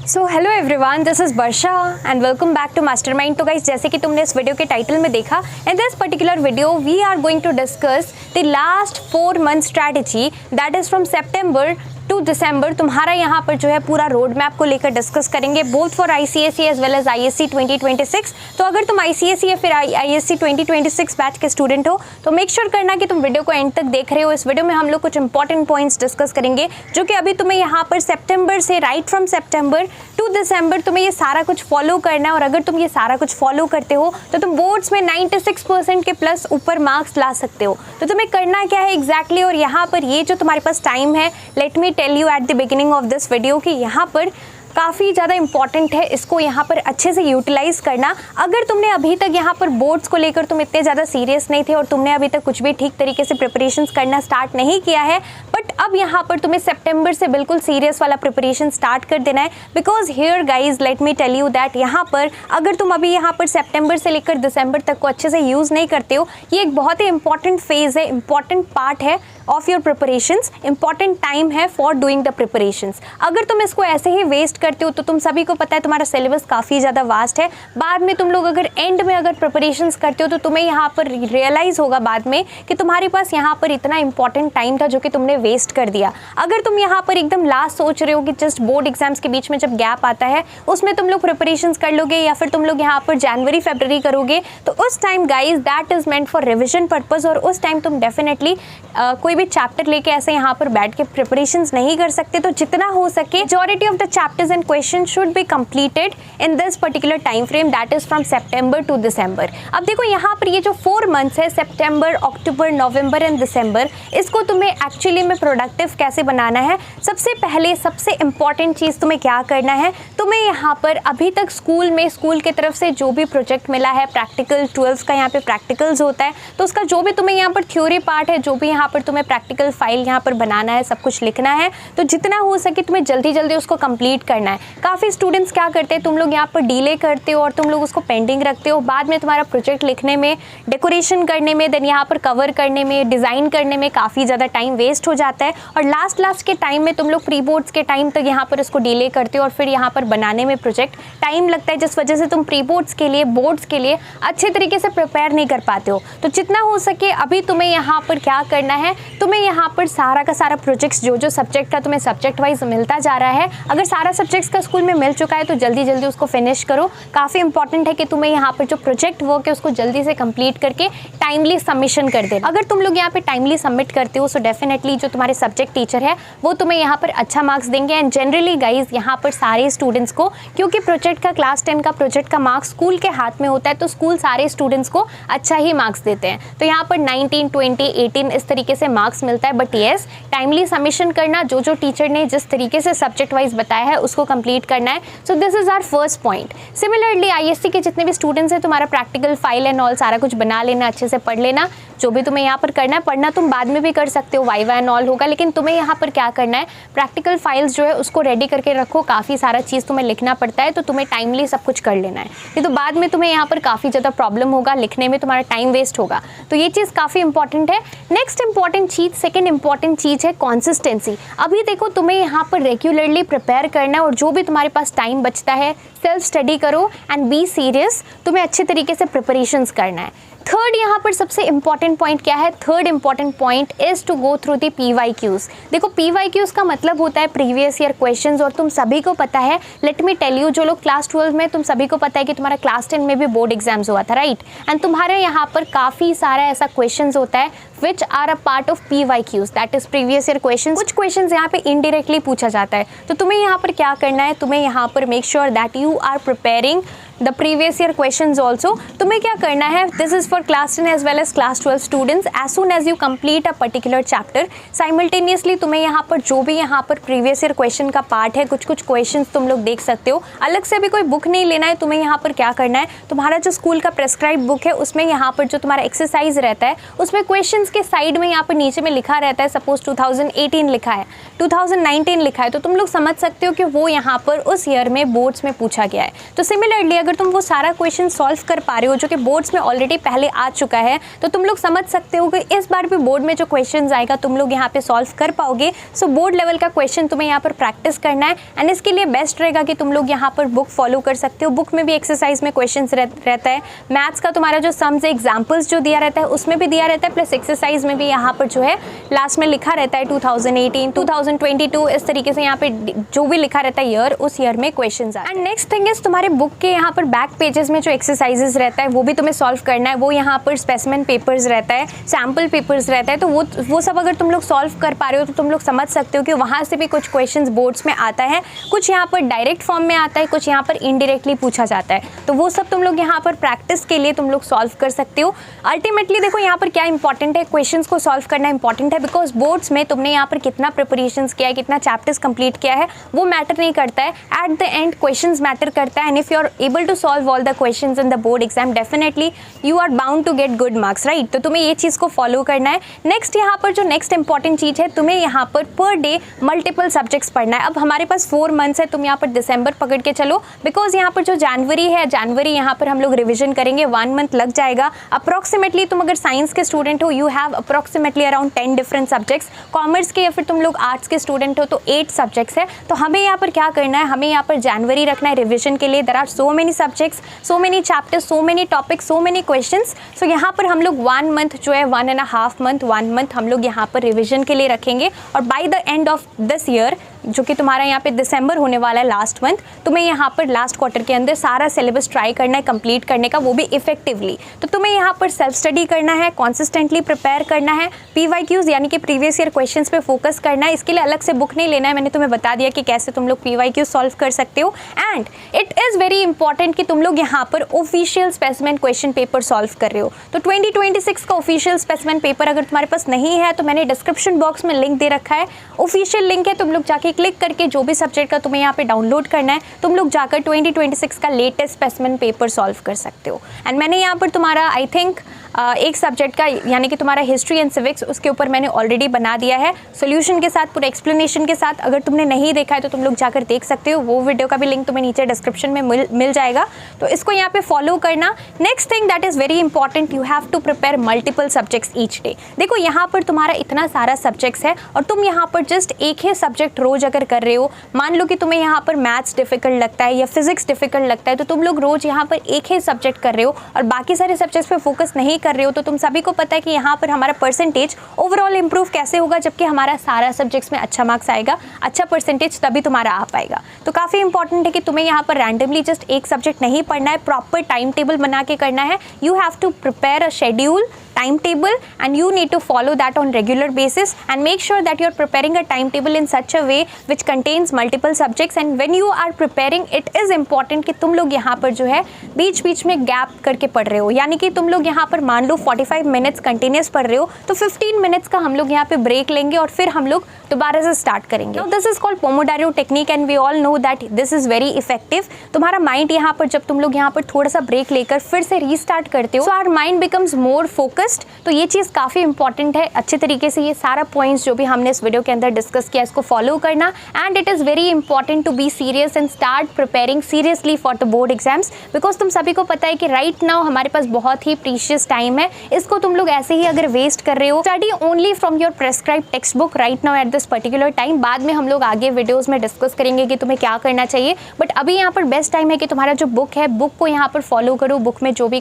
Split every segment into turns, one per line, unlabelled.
So hello everyone, this is Varsha and welcome back to Mastermind. तो guys, जैसे कि तुमने इस वीडियो के टाइटल में देखा, in this particular video we are going to discuss the last 4 month strategy that is from September to December. तुम्हारा यहाँ पर जो है पूरा रोड मैप को लेकर डिस्कस करेंगे, both for ICSE as well as ISC 2026। तो अगर तुम ICSE या फिर ISC 2026 बैच के स्टूडेंट हो तो मेक श्योर करना कि तुम वीडियो को एंड तक देख रहे हो। इस वीडियो में हम लोग कुछ इंपॉर्टेंट पॉइंट्स डिस्कस करेंगे जो कि अभी तुम्हें यहाँ पर सितंबर से राइट फ्रॉम सितंबर टू दिसंबर तुम्हें ये सारा कुछ फॉलो करना है। और अगर तुम ये सारा कुछ फॉलो करते हो तो तुम बोर्ड्स में 96% के प्लस ऊपर मार्क्स ला सकते हो। तो तुम्हें करना क्या है एग्जैक्टली, और यहाँ पर ये जो तुम्हारे पास टाइम है, let me tell you at the beginning of this video कि यहाँ पर काफ़ी ज़्यादा इंपॉर्टेंट है इसको यहाँ पर अच्छे से यूटिलाइज़ करना। अगर तुमने अभी तक यहाँ पर बोर्ड्स को लेकर तुम इतने ज़्यादा सीरियस नहीं थे और तुमने अभी तक कुछ भी ठीक तरीके से प्रिपरेशंस करना स्टार्ट नहीं किया है, बट अब यहाँ पर तुम्हें सितंबर से बिल्कुल सीरियस वाला प्रिपरेशन स्टार्ट कर देना है। Because here guys let me tell you that यहाँ पर अगर तुम अभी यहाँ पर सितंबर से लेकर दिसंबर तक को अच्छे से यूज़ नहीं करते हो, ये एक बहुत ही इंपॉर्टेंट फेज़ है, इंपॉर्टेंट पार्ट है of your preparations, important time है फॉर डूइंग द प्रिपरेशंस। अगर तुम इसको ऐसे ही वेस्ट करते हो तो तुम सभी को पता है तुम्हारा सिलेबस काफ़ी ज़्यादा वास्ट है। बाद में तुम लोग अगर एंड में अगर प्रिपरेशंस करते हो तो तुम्हें यहाँ पर रियलाइज़ होगा बाद में कि तुम्हारे पास यहाँ पर इतना इंपॉर्टेंट टाइम था जो कि तुमने वेस्ट कर दिया। अगर तुम यहाँ पर एकदम लास्ट सोच रहे हो कि जस्ट बोर्ड एग्जाम्स के बीच में जब गैप आता है उसमें तुम लोग प्रिपरेशंस कर लोगे या फिर तुम लोग यहाँ पर जनवरी फरवरी करोगे, तो उस time guys that is meant for revision purpose. और उस टाइम तुम डेफिनेटली कोई भी चैप्टर लेके ऐसे यहाँ पर बैठ के प्रिपरेशंस नहीं कर सकते। तो जितना हो सके majority of the chapters and question should be completed in this particular time frame that is from September to December. अब देखो यहाँ पर ये जो 4 मंथ्स है, सितंबर, अक्टूबर, नवंबर एंड दिसंबर, इसको तुम्हें एक्चुअली में प्रोडक्टिव कैसे बनाना है। सबसे पहले सबसे इंपॉर्टेंट चीज़ तुम्हें क्या करना है, तुम्हें यहाँ पर अभी तक स्कूल की तरफ से जो भी प्रोजेक्ट मिला है, प्रैक्टिकल 12th का यहाँ पे प्रैक्टिकल्स होता है, तो उसका जो भी तुम्हें यहाँ पर थ्योरी पार्ट है, जो भी यहाँ पर तुम्हें प्रैक्टिकल फाइल यहाँ पर बनाना है, सब कुछ लिखना है, तो जितना हो सके तुम्हें जल्दी जल्दी उसको कंप्लीट करना है। काफ़ी स्टूडेंट्स क्या करते हैं, तुम लोग यहाँ पर डिले करते हो और तुम लोग उसको पेंडिंग रखते हो। बाद में तुम्हारा प्रोजेक्ट लिखने में, डेकोरेशन करने में, देन यहाँ पर कवर करने में, डिज़ाइन करने में काफ़ी ज़्यादा टाइम वेस्ट हो जाता है। और लास्ट के टाइम में तुम लोग प्री बोर्ड्स के टाइम तक यहाँ पर उसको डिले करते हो और फिर यहाँ पर बनाने में प्रोजेक्ट टाइम लगता है, जिस वजह से तुम प्री बोर्ड्स के लिए, बोर्ड्स के लिए अच्छे तरीके से प्रिपेयर नहीं कर पाते हो। तो जितना हो सके अभी तुम्हें यहाँ पर क्या करना है, तुम्हें यहाँ पर सारा का सारा प्रोजेक्ट्स जो सब्जेक्ट का तुम्हें सब्जेक्ट वाइज मिलता जा रहा है, अगर सारा सब्जेक्ट्स का स्कूल में मिल चुका है तो जल्दी जल्दी उसको फिनिश करो। काफ़ी इंपॉर्टेंट है कि तुम्हें यहाँ पर जो प्रोजेक्ट वर्क है उसको जल्दी से कंप्लीट करके टाइमली सबमिशन कर देना। अगर तुम लोग यहाँ पे टाइमली सबमिट करते हो सो डेफिनेटली जो तुम्हारे सब्जेक्ट टीचर है वो तुम्हें यहाँ पर अच्छा मार्क्स देंगे। एंड जनरली गाइज यहाँ पर सारे स्टूडेंट्स को, क्योंकि प्रोजेक्ट का क्लास 10 का प्रोजेक्ट का मार्क्स स्कूल के हाथ में होता है, तो स्कूल सारे स्टूडेंट्स को अच्छा ही मार्क्स देते हैं। तो यहाँ पर 19, 20, 18 इस तरीके से मार्क्स मिलता है। बट येस, टाइमली सबमिशन करना, जो टीचर ने जिस तरीके से सब्जेक्ट वाइज बताया है उसको कंप्लीट करना है। So this is our first point. Similarly ISC के जितने भी स्टूडेंट्स हैं, तुम्हारा प्रैक्टिकल फाइल एंड ऑल सारा कुछ बना लेना, अच्छे से पढ़ लेना। जो भी तुम्हें यहाँ पर करना है, पढ़ना तुम बाद में भी कर सकते हो, वाइवा एंड ऑल होगा, लेकिन तुम्हें यहाँ पर क्या करना है, प्रैक्टिकल फाइल्स जो है उसको रेडी करके रखो। काफ़ी सारा चीज़ तुम्हें लिखना पड़ता है, तो तुम्हें टाइमली सब कुछ कर लेना है, नहीं तो बाद में तुम्हें यहाँ पर काफ़ी ज़्यादा प्रॉब्लम होगा, लिखने में तुम्हारा टाइम वेस्ट होगा। तो ये चीज़ काफ़ी इंपॉर्टेंट है। नेक्स्ट इंपॉर्टेंट चीज़, सेकेंड इंपॉर्टेंट चीज़ है कॉन्सिस्टेंसी। अभी देखो तुम्हें यहाँ पर रेगुलरली प्रिपेयर करना है और जो भी तुम्हारे पास टाइम बचता है सेल्फ स्टडी करो एंड बी सीरियस। तुम्हें अच्छे तरीके से प्रिपरेशंस करना है। थर्ड यहाँ पर सबसे इंपॉर्टेंट पॉइंट क्या है, third important point is to go through the PYQs। देखो PYQs का मतलब होता है प्रीवियस ईयर क्वेश्चंस, और तुम सभी को पता है, लेट मी टेल यू, जो लोग क्लास 12 में, तुम सभी को पता है कि तुम्हारा क्लास 10 में भी बोर्ड एग्जाम्स हुआ था, राइट। एंड तुम्हारे यहाँ पर काफ़ी सारा ऐसा क्वेश्चंस होता है which are a part of PYQs, that is previous year question. कुछ क्वेश्चन यहाँ पे इनडायरेक्टली पूछा जाता है, तो तुम्हें यहाँ पर क्या करना है, तुम्हें यहाँ पर make sure that you are preparing the previous year questions also. तुम्हें क्या करना है, this is for class 10 as well as class 12 students. As soon as you complete a particular chapter, simultaneously तुम्हें यहाँ पर जो भी यहाँ पर प्रीवियस ईयर क्वेश्चन का पार्ट है, कुछ क्वेश्चंस तुम लोग देख सकते हो। अलग से भी कोई बुक नहीं लेना है। तुम्हें यहाँ पर क्या करना है, तुम्हारा जो स्कूल का प्रेस्क्राइब बुक है उसमें यहाँ पर जो तुम्हारा एक्सरसाइज रहता है उसमें क्वेश्चन क्वेश्चंस के साइड में यहाँ पर नीचे में लिखा रहता है, सपोज 2018 लिखा है, 2019 लिखा है, तो तुम लोग समझ सकते हो कि वो यहाँ पर उस ईयर में बोर्ड्स में पूछा गया है। तो सिमिलरली अगर तुम वो सारा क्वेश्चन सॉल्व कर पा रहे हो जो कि बोर्ड्स में ऑलरेडी पहले आ चुका है, तो तुम लोग समझ सकते हो कि इस बार भी बोर्ड में जो क्वेश्चन आएगा तुम लोग यहाँ पे सॉल्व कर पाओगे। सो बोर्ड लेवल का क्वेश्चन तुम्हें यहाँ पर प्रैक्टिस करना है, एंड इसके लिए बेस्ट रहेगा कि तुम लोग यहाँ पर बुक फॉलो कर सकते हो। बुक में भी एक्सरसाइज में क्वेश्चन रहता है, मैथ्स का तुम्हारा जो सम्स एग्जाम्पल्स जो दिया रहता है उसमें भी दिया रहता है, प्लस एक्सरसाइज में भी यहाँ पर जो है लास्ट में लिखा रहता है 2018, 2022, इस तरीके से यहाँ पे जो भी लिखा रहता है ईयर, उस ईयर में क्वेश्चंस आते हैं। एंड नेक्स्ट थिंग इज तुम्हारे बुक के यहाँ पर बैक पेजेस में जो एक्सरसाइजेस रहता है वो भी तुम्हें सॉल्व करना है। वो यहाँ पर स्पेसिमेन पेपर्स रहता है, सैम्पल पेपर्स रहता है, तो वो सब अगर तुम लोग सॉल्व कर पा रहे हो तो तुम लोग समझ सकते हो कि वहाँ से भी कुछ क्वेश्चंस बोर्ड्स में आता है, कुछ यहाँ पर डायरेक्ट फॉर्म में आता है, कुछ यहाँ पर इनडायरेक्टली पूछा जाता है। तो वो सब तुम लोग यहाँ पर प्रैक्टिस के लिए तुम लोग सॉल्व कर सकते हो। अल्टीमेटली देखो यहाँ पर क्या इंपॉर्टेंट है, क्वेश्चंस को सॉल्व करना इंपॉर्टेंट है, बिकॉज बोर्ड्स में तुमने यहाँ पर कितना प्रिपरेशंस किया है, कितना चैप्टर्स कंप्लीट किया है, वो मैटर नहीं करता है। At the end questions matter करता है, and if you are able to solve all the questions in the board exam, definitely you are bound to get good marks, right. तो तुम्हें ये चीज़ को फॉलो करना है। नेक्स्ट यहाँ पर जो नेक्स्ट इंपॉर्टेंट चीज़ है, तुम्हें यहाँ पर डे मल्टीपल सब्जेक्ट्स पढ़ना है। अब हमारे पास 4 मंथ्स है, तुम यहाँ पर दिसंबर पकड़ के चलो, बिकॉज यहाँ पर जो जनवरी है, जनवरी यहाँ पर हम लोग रिविजन करेंगे, 1 मंथ लग जाएगा अप्रॉक्सीमेटली। तुम अगर साइंस के स्टूडेंट हो, you have approximately around 10 different subjects. Commerce के या फिर तुम लोग आर्ट्स के स्टूडेंट हो तो 8 सब्जेक्ट्स है। तो हमें यहाँ पर क्या करना है, हमें यहाँ पर जनवरी रखना है रिविजन के लिए। There are so many subjects, so many chapters, so many topics, so many questions. So यहाँ पर हम लोग 1 मंथ जो है 1.5 मंथ, 1 मंथ हम लोग यहाँ पर रिविजन के लिए रखेंगे। और by the end of this year, जो कि तुम्हारा यहाँ पे दिसंबर होने वाला है लास्ट मंथ, तुम्हें यहाँ पर लास्ट क्वार्टर के अंदर सारा सिलेबस ट्राई करना है कंप्लीट करने का, वो भी इफेक्टिवली। तो तुम्हें यहाँ पर सेल्फ स्टडी करना है, कॉन्सिस्टेंटली प्रिपेयर करना है, PYQs यानी कि प्रीवियस ईयर क्वेश्चंस पे फोकस करना है। इसके लिए अलग से बुक नहीं लेना है, मैंने तुम्हें बता दिया कि कैसे तुम लोग PYQ सॉल्व कर सकते हो। And it is very important कि तुम लोग यहाँ पर official specimen question paper solve कर रहे हो। तो 2026 का ऑफिशियल स्पेसिमेन पेपर अगर तुम्हारे पास नहीं है तो मैंने डिस्क्रिप्शन बॉक्स में लिंक दे रखा है, ऑफिशियल लिंक है, तुम लोग जाके क्लिक करके जो भी सब्जेक्ट का तुम्हें यहाँ पे डाउनलोड करना है, तुम लोग जाकर 2026 का लेटेस्ट स्पेसिमेन पेपर सॉल्व कर सकते हो। एंड मैंने यहाँ पर तुम्हारा आई थिंक एक सब्जेक्ट का यानी कि तुम्हारा हिस्ट्री एंड सिविक्स, उसके ऊपर मैंने ऑलरेडी बना दिया है सॉल्यूशन के साथ, पूरे एक्सप्लेनेशन के साथ। अगर तुमने नहीं देखा है तो तुम लोग जाकर देख सकते हो, वो वीडियो का भी लिंक तुम्हें नीचे डिस्क्रिप्शन में मिल जाएगा। तो इसको यहाँ पे फॉलो करना। Next thing that is very important, you have to prepare multiple subjects each day. देखो यहाँ पर तुम्हारा इतना सारा सब्जेक्ट्स है और तुम यहाँ पर जस्ट एक ही सब्जेक्ट रोज अगर कर रहे हो, मान लो कि तुम्हें यहाँ पर मैथ्स डिफिकल्ट लगता है या फिजिक्स डिफिकल्ट लगता है, तो तुम लोग रोज यहाँ पर एक ही सब्जेक्ट कर रहे हो और बाकी सारे सब्जेक्ट्स पे फोकस नहीं कर रहे हो, तो तुम सभी को पता है कि यहाँ पर हमारा परसेंटेज ओवरऑल इंप्रूव कैसे होगा, जबकि हमारा सारा सब्जेक्ट्स में अच्छा मार्क्स आएगा, अच्छा परसेंटेज तभी तुम्हारा आ पाएगा। तो काफ़ी इंपॉर्टेंट है कि तुम्हें यहाँ पर रैंडमली जस्ट एक सब्जेक्ट नहीं पढ़ना है, प्रॉपर टाइम टेबल बना के करना है। You have to prepare a schedule, timetable, and you need to follow that on regular basis and make sure that you are preparing a timetable in such a way which contains multiple subjects. And when you are preparing, it is important कि तुम लोग यहाँ पर जो है बीच बीच में gap करके पढ़ रहे हो, यानी कि तुम लोग यहाँ पर मान लो 45 मिनट्स कंटिन्यूस पढ़ रहे हो तो 15 मिनट्स का हम लोग यहाँ पे ब्रेक लेंगे और फिर हम लोग दोबारा से स्टार्ट करेंगे। This is called pomodoro technique and we all know that this is very effective. तुम्हारा माइंड यहाँ पर जब तुम लोग यहाँ पर थोड़ा सा ब्रेक लेकर फिर से रीस्टार्ट करते हो, so our mind becomes more focused. तो ये चीज़ काफ़ी इंपॉर्टेंट है। अच्छे तरीके से ये सारा पॉइंट्स जो भी हमने इस वीडियो के अंदर डिस्कस किया इसको फॉलो करना। And it is very important to be serious and start preparing seriously for the board exams, because तुम सभी को पता है कि राइट नाउ हमारे पास बहुत ही प्रीशियस टाइम है। इसको तुम लोग ऐसे ही अगर वेस्ट कर रहे हो, study only from your prescribe text book right now at this particular time. बाद में हम लोग आगे वीडियोज़ में डिस्कस करेंगे कि तुम्हें क्या करना चाहिए, बट अभी यहाँ पर बेस्ट टाइम है कि तुम्हारा जो बुक है, बुक को यहाँ पर फॉलो करो। बुक में जो भी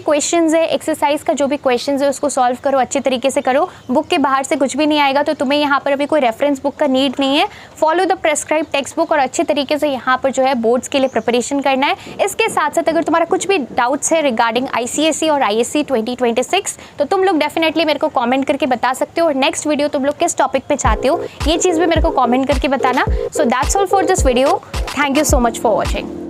क्वेश्चंस है, एक्सरसाइज का जो भी क्वेश्चंस है उसको सॉल्व करो, अच्छे तरीके से करो। बुक के बाहर से कुछ भी नहीं आएगा, तो तुम्हें यहाँ पर अभी कोई रेफरेंस बुक का नीड नहीं है। Follow the prescribe text book और अच्छे तरीके से यहाँ पर जो है बोर्ड्स के लिए प्रिपरेशन करना है। इसके साथ साथ अगर तुम्हारा कुछ भी डाउट्स है रिगार्डिंग ICSE और ISC 2026, तो तुम लोग डेफिनेटली मेरे को कॉमेंट करके बता सकते हो। और नेक्स्ट वीडियो तुम लोग किस टॉपिक पे चाहते हो, ये चीज़ भी मेरे को कॉमेंट करके बताना। So that's all for this video. Thank you so much for watching.